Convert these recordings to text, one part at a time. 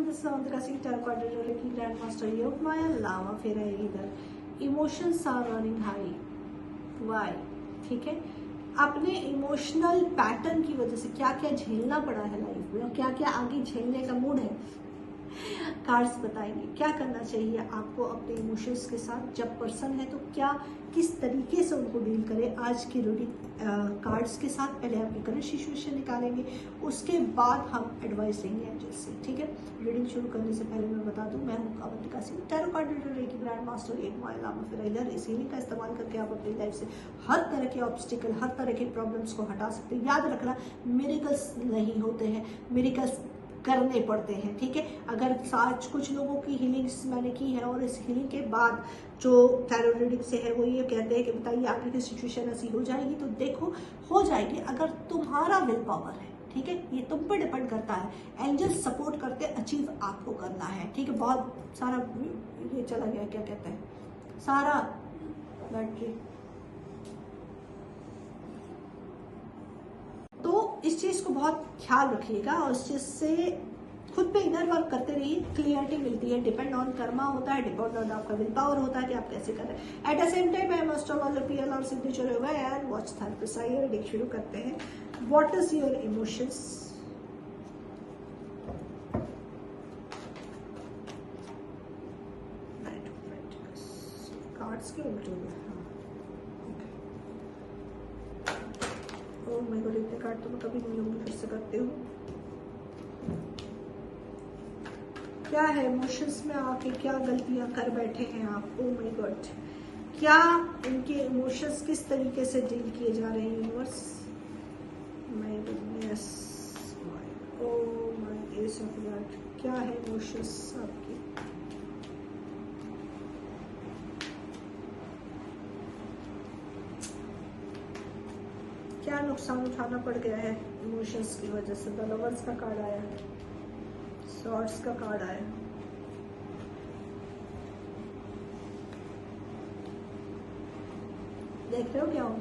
This Avantika Singh tarot card reader की grand master Yog Maya लावा फिर है इधर। Emotions are running high, why, ठीक है। अपने इमोशनल पैटर्न की वजह से क्या क्या झेलना पड़ा है लाइफ में और क्या क्या आगे झेलने का मूड है, कार्ड्स बताएंगे। क्या करना चाहिए आपको अपने इमोशंस के साथ, जब पर्सन है तो क्या किस तरीके से उनको डील करें आज की रीडिंग कार्ड्स के साथ। पहले आपकी करंट सिचुएशन निकालेंगे, उसके बाद हम एडवाइस लेंगे एंजल से, ठीक है। रीडिंग शुरू करने से पहले मैं बता दूं, मैं हूं Avantika Singh, tarot card reader, एक ग्रैंड मास्टर, एक माया लामा फिर इधर। इस हीलिंग का इस्तेमाल करके आप अपनी लाइफ से हर तरह के ऑब्स्टिकल, हर तरह के प्रॉब्लम्स को हटा सकते हैं। याद रखना, मिरेकल्स नहीं होते हैं, मिरेकल्स करने पड़ते हैं, ठीक है। अगर आज कुछ लोगों की हीलिंग्स मैंने की है और इस हीलिंग के बाद जो टैरो रीडिंग से है वो ये कहते हैं कि बताइए आगे की सिचुएशन ऐसी हो जाएगी, तो देखो हो जाएगी अगर तुम्हारा विल पावर है, ठीक है। ये तुम पर डिपेंड करता है, एंजल सपोर्ट करते, अचीव आपको करना है, ठीक है। बहुत सारा ये चला गया, क्या कहते हैं, सारा बैटरी। तो इस चीज को बहुत ख्याल रखिएगा और इस चीज से खुद पे इनर वर्क करते रहिए, क्लियरिटी मिलती है। डिपेंड ऑन कर्मा होता है, डिपेंड ऑन आपका विल पावर होता है कि आप कैसे कर रहे हैं। At the same time I must all PL और सिग्नेचर होगा एंड वॉच थेरेपिस्ट। आइए रीडिंग शुरू करते हैं। What is your emotions, cards के उल्टे हुए। ओह माय गॉड, इतने कार्ड तो मैं कभी नहीं लूंगी, फिर से करती हूँ। क्या है इमोशंस में आके क्या गलतियां कर बैठे हैं आप। ओह माय गॉड, क्या इनके इमोशंस किस तरीके से डील किए जा रहे हैं universe. My goodness, oh my S of God, क्या है इमोशंस आपकी। क्या नुकसान उठाना पड़ गया है इमोशंस की वजह से। द लवर्स का कार्ड आया, सॉर्ड्स का कार्ड आया, देख रहे हो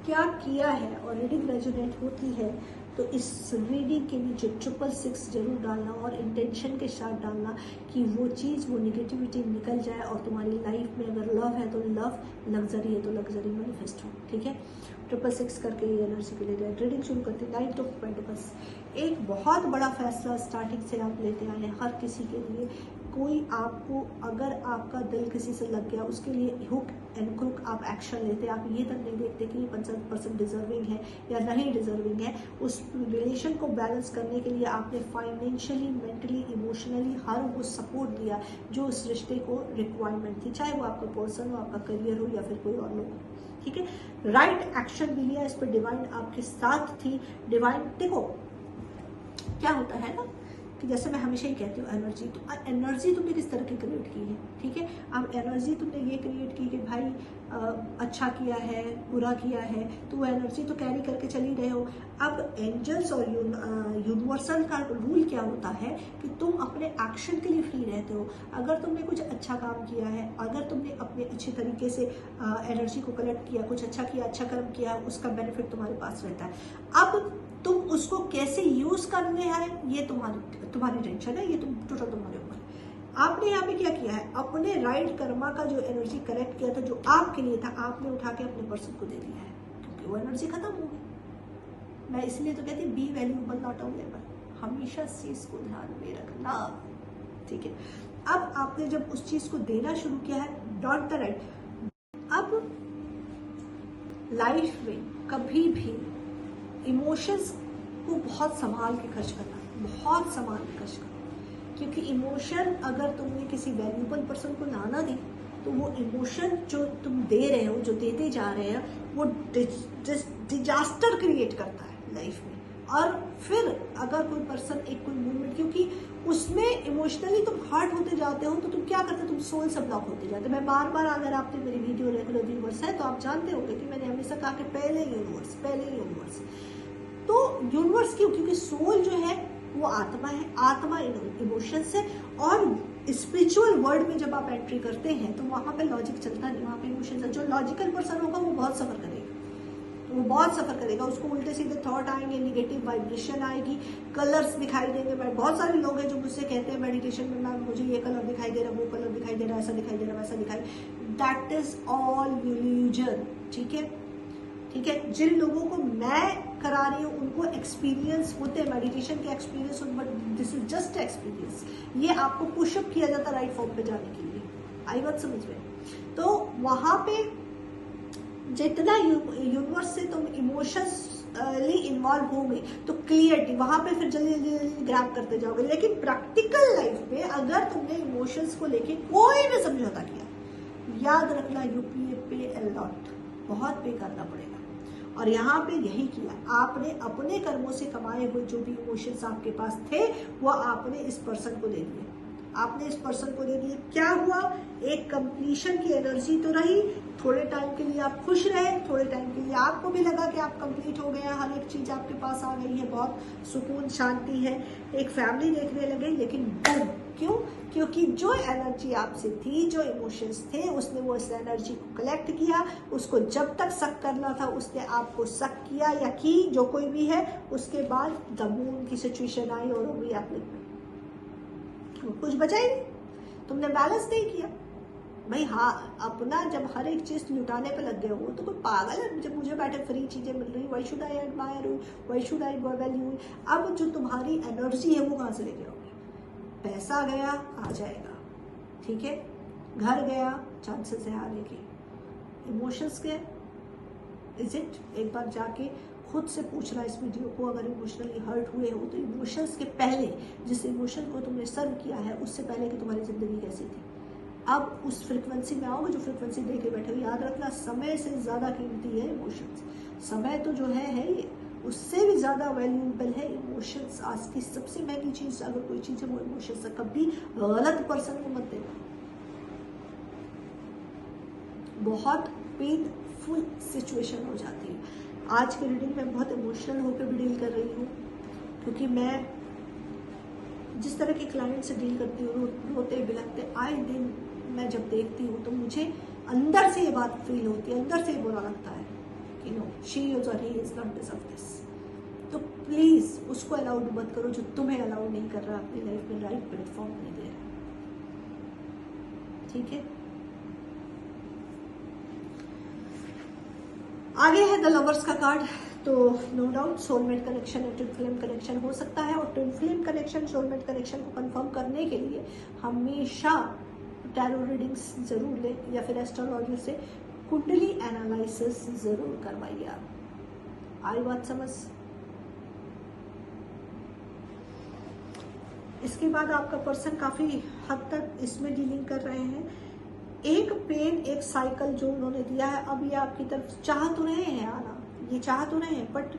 क्या किया है। और रीडिंग रेजोनेट होती है तो इस रीडिंग के नीचे 666 जरूर डालना और इंटेंशन के साथ डालना कि वो चीज़, वो निगेटिविटी निकल जाए और तुम्हारी लाइफ में अगर लव है तो लव, लग्जरी है तो लग्जरी मैनिफेस्ट हो, ठीक है। 666 करके ये एनर्जी के लिए रीडिंग शुरू करते हैं। नाइट ऑफ पेंटिकल्स, एक बहुत बड़ा फैसला स्टार्टिंग से आप लेते आए हैं हर किसी के लिए। कोई आपको, अगर आपका दिल किसी से लग गया, उसके लिए हुक एंड क्रुक आप एक्शन लेते। आप ये तक नहीं देखते कि ये 50% डिजर्विंग है या नहीं डिजर्विंग है। उस रिलेशन को बैलेंस करने के लिए आपने फाइनेंशियली, मेंटली, इमोशनली हर वो सपोर्ट दिया जो उस रिश्ते को रिक्वायरमेंट थी, चाहे वो आपका पर्सन हो, आपका करियर हो या फिर कोई और लोग, ठीक है। राइट एक्शन भी लिया, इस पर डिवाइन आपके साथ थी। डिवाइन, देखो क्या होता है ना कि जैसे मैं हमेशा ही कहती हूँ, एनर्जी, तो एनर्जी तुमने किस तरह की क्रिएट की है, ठीक है। अब एनर्जी तुमने ये क्रिएट की कि भाई अच्छा किया है, बुरा किया है, तो वो एनर्जी तो कैरी करके चल ही रहे हो। अब एंजल्स और यूनिवर्सल का रूल क्या होता है कि तुम अपने एक्शन के लिए फ्री रहते हो। अगर तुमने कुछ अच्छा काम किया है, अगर तुमने अपने अच्छे तरीके से एनर्जी को कलेक्ट किया, कुछ अच्छा किया, अच्छा कर्म किया, उसका बेनिफिट तुम्हारे पास रहता है। अब तुम उसको कैसे यूज करने हैं ये तुम्हारी टेंशन है, ये टोटल तुम्हारे ऊपर। आपने यहाँ पे क्या किया है, अपने राइट कर्मा का जो एनर्जी कलेक्ट किया था, जो आपके लिए था, आपने उठा के अपने पर्सन को दे दिया है, क्योंकि वो एनर्जी खत्म हो गई। मैं इसलिए तो कहती बी वैल्यूएबल नॉट अवेलेबल, हमेशा इस चीज को ध्यान में रखना, ठीक है। अब आपने जब उस चीज को देना शुरू किया है, डॉट द राइट। अब लाइफ में कभी भी इमोशंस को बहुत संभाल के खर्च करना, बहुत संभाल के खर्च करना, क्योंकि इमोशन अगर तुमने किसी वैल्यूएबल पर्सन को ना दी तो वो इमोशन जो तुम दे रहे हो, जो देते जा रहे हैं, वो डिजास्टर क्रिएट करता है लाइफ में। और फिर अगर कोई पर्सन, एक कोई मूवमेंट, क्योंकि उसमें इमोशनली तुम हर्ट होते जाते हो, तो तुम क्या करते हो, तुम सोल से ब्लॉक होते जाते हो। मैं बार बार, अगर आपने मेरी वीडियो रेगुलर व्यूअर्स है तो आप जानते होंगे कि मैंने हमेशा कहा कि पहले यूनिवर्स। तो यूनिवर्स क्यों, क्योंकि सोल जो है वो आत्मा है, आत्मा इमोशंस है। और स्पिरिचुअल वर्ल्ड में जब आप एंट्री करते हैं तो वहां पे लॉजिक चलता नहीं, वहां पे इमोशंस है। जो लॉजिकल पर्सन होगा वो बहुत सफर करेगा, वो बहुत सफर करेगा, उसको उल्टे सीधे थॉट आएंगे, निगेटिव वाइब्रेशन आएगी, कलर्स दिखाई देंगे। बहुत सारे लोग हैं जो मुझसे कहते हैं मेडिटेशन में मैम मुझे ये कलर दिखाई दे रहा, वो कलर दिखाई दे रहा, ऐसा दिखाई दे रहा, वैसा दिखाई, दैट इज ऑल इल्यूजन। ठीक है, ठीक है। जिन लोगों को मैं करा रही हूँ उनको एक्सपीरियंस होते हैं, मेडिटेशन के experience, but this is just experience. ये आपको पुशअप किया जाता है राइट फॉर्म पे जाने के लिए। आई बात समझ में? तो वहां पे जितना यूनिवर्स से तुम इमोशनली इन्वॉल्व होंगे तो क्लियरिटी वहां पे फिर जल्दी जल्दी ग्रैब करते जाओगे। लेकिन प्रैक्टिकल लाइफ में अगर तुमने इमोशंस को लेके कोई भी समझौता किया, याद रखना यू पे अ लॉट, बहुत पे करना पड़ेगा। और यहाँ पे यही किया आपने, अपने कर्मों से कमाए हुए जो भी इमोशंस आपके पास थे वो आपने इस पर्सन को दे दिए, आपने इस पर्सन को दे दिए। क्या हुआ, एक कंप्लीशन की एनर्जी तो रही, थोड़े टाइम के लिए आप खुश रहे, थोड़े टाइम के लिए आपको भी लगा कि आप कंप्लीट हो गए हैं, हर एक चीज आपके पास आ गई है, बहुत सुकून शांति है, एक फैमिली देखने लगे। लेकिन बूम, क्यों? क्योंकि जो एनर्जी आपसे थी, जो इमोशंस थे, उसने वो इस एनर्जी को कलेक्ट किया, उसको जब तक सक करना था उसने आपको सक किया या की, जो कोई भी है। उसके बाद द मून की सिचुएशन आई और वो भी आपने कुछ बचा ही नहीं, तुमने बैलेंस नहीं किया भाई। हाँ, अपना जब हर एक चीज लुटाने पे लग गए हो तो कोई पागल है? जब मुझे बैठे फ्री चीजें मिल रही, why should I admire you, why should I value. अब जो तुम्हारी एनर्जी है वो कहाँ से लेके आओगे? पैसा गया, आ जाएगा, ठीक है, घर गया, चांसेस है आने के। इमोशंस गए, इज इट? एक बार जाके खुद से पूछना इस वीडियो को, अगर इमोशनली हर्ट हुए हो तो इमोशंस के पहले, जिस इमोशन को तुमने सर्व किया है उससे पहले कि तुम्हारी जिंदगी कैसी थी। अब उस फ्रिक्वेंसी में आओगे जो फ्रिक्वेंसी दे के बैठे हो। याद रखना, समय से ज्यादा कीमती है इमोशंस। समय तो जो है ये, उससे भी ज्यादा वैल्यूएबल है इमोशंस। आज की सबसे महंगी चीज अगर कोई चीज है वो इमोशंस है। कभी गलत पर्सन को मत देना, बहुत पेनफुल सिचुएशन हो जाती है। आज की रीडिंग में बहुत इमोशनल होकर भी डील कर रही हूँ, क्योंकि मैं जिस तरह के क्लाइंट से डील करती हूँ, रोते बिलखते आए दिन मैं जब देखती हूँ तो मुझे अंदर से ये बात फील होती है, अंदर से बुरा लगता है कि नो, शी इज और he is not deserve this. तो प्लीज उसको अलाउड मत करो जो तुम्हें अलाउड नहीं कर रहा, अपनी लाइफ में राइट प्लेटफॉर्म नहीं दे रहा। ठीक है, आगे है द लवर्स का कार्ड। तो नो डाउट सोलमेट कनेक्शन और ट्विन फ्लेम कनेक्शन हो सकता है। और twin flame connection, soulmate connection को कंफर्म करने के लिए हमेशा टैरो रीडिंग्स जरूर लें या फिर एस्ट्रोलॉजी से कुंडली एनालिसिस जरूर करवाइए आप। आई बात समझ? इसके बाद आपका पर्सन काफी हद तक इसमें डीलिंग कर रहे हैं। एक पेन, एक साइकिल जो उन्होंने दिया है, अब ये आपकी तरफ चाह तो रहे हैं आना, ये चाह तो रहे हैं, बट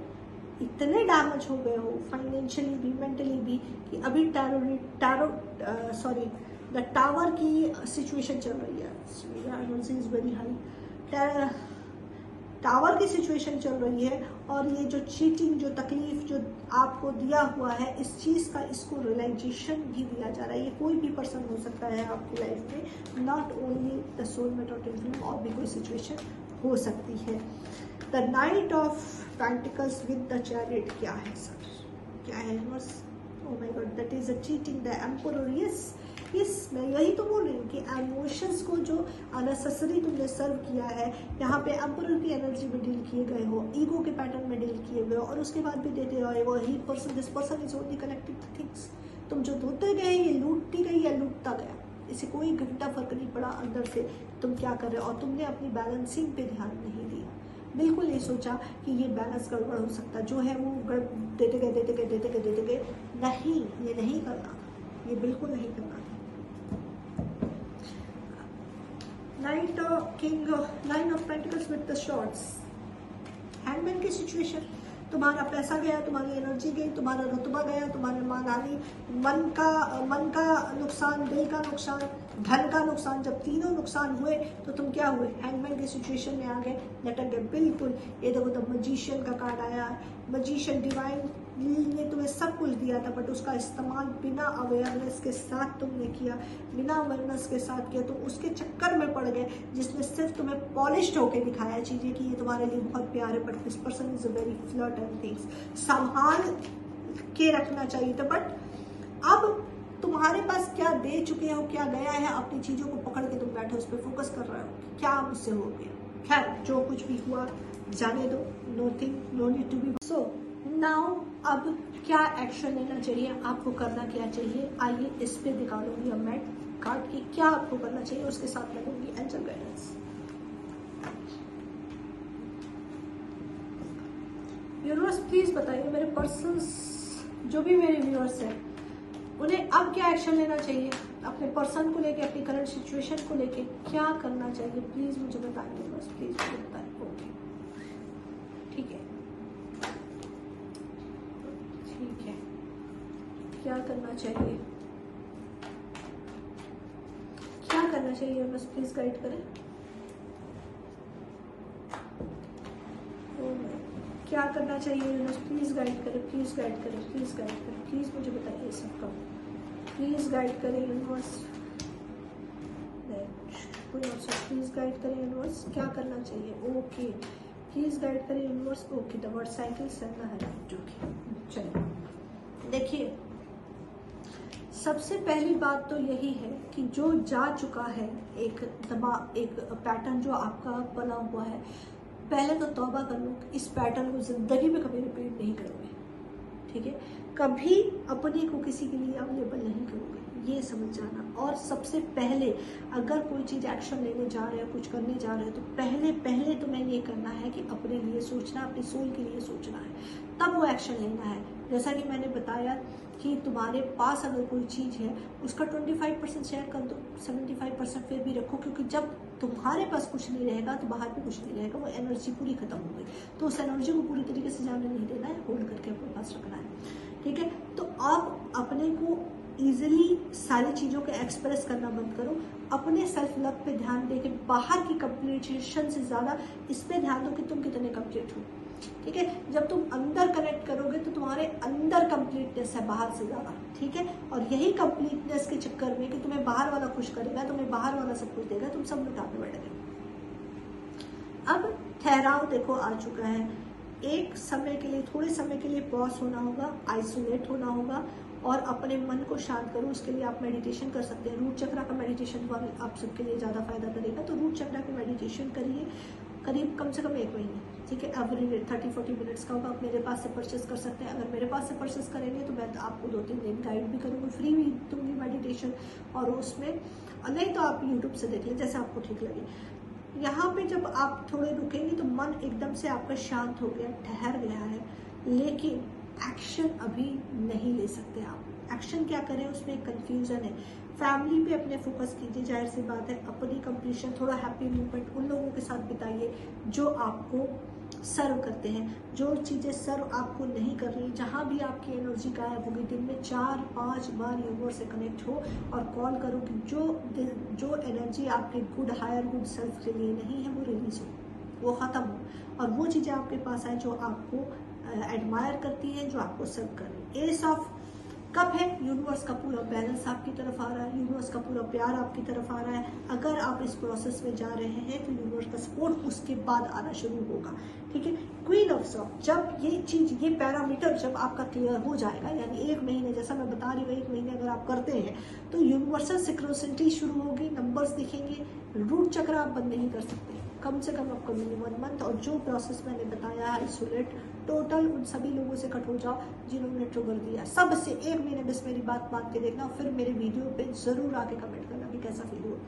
इतने डैमेज हो गए हो फाइनेंशियली भी, मेंटली भी, कि अभी द टावर की सिचुएशन चल रही है, इज वेरी हाई, टावर की सिचुएशन चल रही है। और ये जो चीटिंग, जो तकलीफ जो आपको दिया हुआ है, इस चीज का इसको रियलाइजेशन भी दिया जा रहा है। ये कोई भी पर्सन हो सकता है आपकी लाइफ में, नॉट ओनली द सोलमेट और ट्विन फ्लेम, और भी कोई सिचुएशन हो सकती है। The night of pentacles with the chariot क्या है सर? क्या है? Oh my God, that is a cheating the emperor. Yes, मैं यही तो बोल रही हूँ कि इमोशंस को जो अननेसेसरी तुमने सर्व किया है, यहाँ पे एम्परर की एनर्जी में डील किए गए हो, ईगो के पैटर्न में डील किए गए हो, और उसके बाद भी देते रहे हो। ही person, this person is only connected to things. तुम जो धोते गए, ये लूटती गई या लूटता गया, इसे कोई घंटा फर्क नहीं पड़ा अंदर से तुम क्या कर रहे हो। और तुमने अपनी बैलेंसिंग पे ध्यान नहीं दिया, बिल्कुल नहीं सोचा कि ये बैलेंस गड़बड़ हो सकता, जो है वो देते गए। नहीं, ये नहीं करना था, ये बिल्कुल नहीं करना था। Nine of pentacles with the shorts, handman की सिचुएशन। तुम्हारा पैसा गया, तुम्हारी एनर्जी गई, तुम्हारा रुतबा गया, तुम्हारे मानानी, मन का नुकसान, दिल का नुकसान, धन का नुकसान। जब तीनों नुकसान हुए तो तुम क्या हुए? हैंडमैन की सिचुएशन में आ गए, लटक गए। बिल्कुल, ये देखो द मजिशियन का कार्ड आया है। मजिशियन, डिवाइन ने तुम्हें सब कुछ दिया था, बट उसका इस्तेमाल बिना अवेयरनेस के साथ तुमने किया, बिना अवेयरनेस के साथ किया, तो उसके चक्कर में पड़ गए जिसने सिर्फ तुम्हें पॉलिश्ड होके दिखाया चीज़ें कि ये तुम्हारे लिए बहुत प्यार है, but this person is a very flirt and things. संभाल के रखना चाहिए था, बट अब तुम्हारे पास क्या दे चुके हो, क्या गया है, अपनी चीज़ों को पकड़ के तुम बैठे उस पर फोकस कर रहे हो, क्या मुझसे हो गया। खैर जो कुछ भी हुआ जाने दो, nothing, no need to be. So now अब क्या एक्शन लेना चाहिए, आपको करना क्या चाहिए, आइए इस पे निकालूंगी अब मैं कार्ड की क्या आपको करना चाहिए, उसके साथ लगूंगी एंजल गाइडेंस। यूनिवर्स प्लीज बताइए मेरे पर्सन्स, जो भी मेरे व्यूअर्स हैं, उन्हें अब क्या एक्शन लेना चाहिए अपने पर्सन को लेके, अपनी करंट सिचुएशन को लेके क्या करना चाहिए, प्लीज मुझे बताइए, बस प्लीज मुझे बताइए। ओके ठीक है, ठीक है, क्या करना चाहिए, क्या करना चाहिए, बस प्लीज गाइड करें। क्या करना चाहिए यूनिवर्स, प्लीज गाइड करें, प्लीज गाइड करें, प्लीज गाइड करें, प्लीज मुझे बताइए सबका, प्लीज गाइड करें यूनिवर्स, प्लीज गाइड करें यूनिवर्स, क्या करना चाहिए। ओके प्लीज गाइड करें universe. Okay the word cycle करना है। चलिए देखिए, सबसे पहली बात तो यही है कि जो जा चुका है, एक दिमाग, एक पैटर्न जो आपका बना हुआ है, पहले तो तौबा कर लो, इस पैटर्न को जिंदगी में कभी रिपीट नहीं करोगे, ठीक है। कभी अपने को किसी के लिए अवेलेबल नहीं करोगे, ये समझ जाना। और सबसे पहले अगर कोई चीज़ एक्शन लेने जा रहे हो, कुछ करने जा रहे हो, तो पहले तुम्हें ये करना है कि अपने लिए सोचना, अपनी सोल के लिए सोचना है, तब वो एक्शन लेना है। जैसा कि मैंने बताया कि तुम्हारे पास अगर कोई चीज़ है, उसका 25% शेयर कर दो, 75% फिर भी रखो, क्योंकि जब तुम्हारे पास कुछ नहीं रहेगा तो बाहर भी कुछ नहीं रहेगा, वो एनर्जी पूरी खत्म हो गई, तो उस एनर्जी को पूरी तरीके से जाने नहीं देना है, होल्ड करके अपने पास रखना है, ठीक है। तो आप अपने को ईजिली सारी चीज़ों को एक्सप्रेस करना बंद करो, अपने सेल्फ लव पे ध्यान दे के बाहर की कंप्लीशन से ज़्यादा इस पे ध्यान दो कि तुम कितने कंप्लीट हो, ठीक है। जब तुम अंदर कनेक्ट करोगे तो तुम्हारे अंदर कंप्लीटनेस है बाहर से ज़्यादा, ठीक है। और यही कंप्लीटनेस के चक्कर में कि तुम्हें बाहर वाला खुश करेगा, तुम्हें बाहर वाला सब कुछ देगा, तुम सब लुटाने बैठ गए। अब ठहराव देखो आ चुका है, एक समय के लिए, थोड़े समय के लिए पॉज होना होगा, आइसोलेट होना होगा और अपने मन को शांत करो। उसके लिए आप मेडिटेशन कर सकते हैं, रूट चक्रा का मेडिटेशन आप सबके लिए ज़्यादा फायदा करेगा, तो रूट चक्रा का मेडिटेशन करिए करीब कम से कम 1 महीने, ठीक है। एवरी 30-40 मिनट्स का होगा, आप मेरे पास से परचेस कर सकते हैं। अगर मेरे पास से परचेस करेंगे तो मैं आपको 2-3 दिन गाइड भी करूँगी, फ्री भी दूंगी मेडिटेशन, और उसमें नहीं तो आप यूट्यूब से देख लें, जैसे आपको ठीक लगे। यहाँ पे जब आप थोड़े रुकेंगे तो मन एकदम से आपका शांत हो गया, ठहर गया है, लेकिन एक्शन अभी नहीं ले सकते आप। एक्शन क्या करें, उसमें कंफ्यूजन है। फैमिली पे अपने फोकस कीजिए, जाहिर सी बात है, अपनी कंप्लीशन, थोड़ा हैप्पी मूवमेंट उन लोगों के साथ बिताइए जो आपको सर्व करते हैं। जो चीज़ें सर्व आपको नहीं कर रही, जहाँ भी आपकी एनर्जी गायब होगी, दिन में 4-5 बार यूनिवर्स से कनेक्ट हो और कॉल करो कि जो एनर्जी आपके गुड हायर गुड सेल्फ के लिए नहीं है वो रिलीज हो, वो ख़त्म हो, और वो चीज़ें आपके पास आए जो आपको एडमायर करती हैं, जो आपको सर्व कर रही है। एस ऑफ कब है, यूनिवर्स का पूरा बैलेंस आपकी तरफ आ रहा है, यूनिवर्स का पूरा प्यार आपकी तरफ आ रहा है। अगर आप इस प्रोसेस में जा रहे हैं तो यूनिवर्स का सपोर्ट उसके बाद आना शुरू होगा, ठीक है। क्वीन ऑफ सॉर्ड, जब ये चीज़, ये पैरामीटर जब आपका क्लियर हो जाएगा, यानी 1 महीने, जैसा मैं बता रही हूँ, 1 महीने अगर आप करते हैं तो यूनिवर्सल सिक्रोसिटी शुरू होगी, नंबर्स दिखेंगे, रूट चक्र आप बंद नहीं कर सकते, कम से कम आपको मिनिमम 1 मंथ। और जो प्रोसेस मैंने बताया, आइसोलेट टोटल उन सभी लोगों से कट हो जाओ जिन्होंने ट्रिगर दिया, सबसे 1 महीने बस मेरी बात मान के देखना, फिर मेरे वीडियो पे जरूर आके कमेंट करना कि कैसा फील हुआ।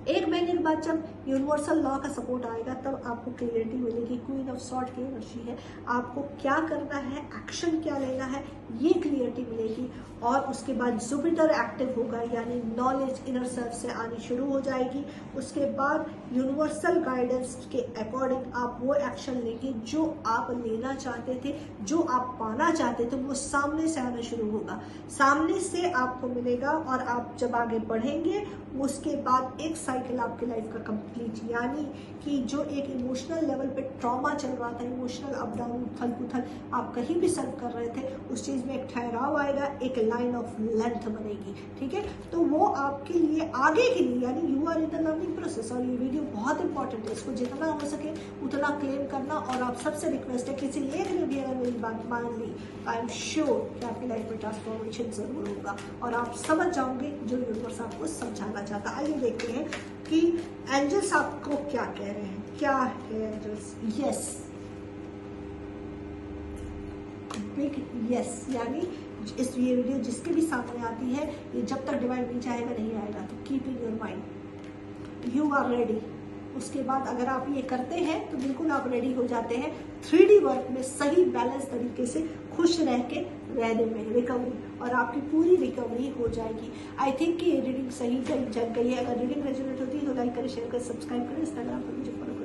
1 महीने के बाद जब यूनिवर्सल लॉ का सपोर्ट आएगा तब आपको क्लियरिटी मिलेगी। क्वीन ऑफ सॉर्ड की एनर्जी है, आपको क्या करना है, एक्शन क्या लेना है, ये क्लियरिटी मिलेगी। और उसके बाद जुपिटर एक्टिव होगा, यानी नॉलेज इनर सेल्फ से आनी शुरू हो जाएगी। उसके बाद यूनिवर्सल गाइडेंस के अकॉर्डिंग आप वो एक्शन लेंगे जो आप लेना चाहते थे, जो आप पाना चाहते थे, वो सामने से आना शुरू होगा, सामने से आपको मिलेगा। और आप जब आगे बढ़ेंगे उसके बाद एक साइकिल आपके लाइफ का कंप्लीट, यानी कि जो एक इमोशनल लेवल पे ट्रॉमा चल रहा था, इमोशनल अप डाउन उथल पुथल आप कहीं भी सर्व कर रहे थे, उस चीज़ में एक ठहराव आएगा, एक लाइन ऑफ लेंथ बनेगी, ठीक है। तो वो आपके लिए आगे के लिए, यानी you are in the learning process. और ये वीडियो बहुत इंपॉर्टेंट है, इसको जितना हो सके उतना क्लेम करना। और आप सबसे रिक्वेस्ट है, किसी एक ने भी अगर मेरी बात मान ली, आई एम श्योर कि आपकी लाइफ में ट्रांसफॉर्मेशन जरूर होगा और आप समझ जाओगे जो यूनिवर्स आपको समझाना चाहता है। आइए देखते हैं कि एंजल्स आपको क्या कह रहे हैं। क्या है एंजल्स? यस, बिग यस, यानी ये वीडियो जिसके भी सामने आती है, ये जब तक डिवाइन नहीं चाहेगा नहीं आएगा। तो keep in your mind you are ready. उसके बाद अगर आप ये करते हैं तो बिल्कुल आप रेडी हो जाते हैं 3D वर्क में सही बैलेंस तरीके से खुश रह के रहने में, रिकवरी, और आपकी पूरी रिकवरी हो जाएगी। आई थिंक कि ये रीडिंग सही जग गई है। अगर रीडिंग रेजोनेट होती है तो लाइक करें, शेयर करें, सब्सक्राइब करें, इंस्टाग्राम पर मुझे फॉलो करें।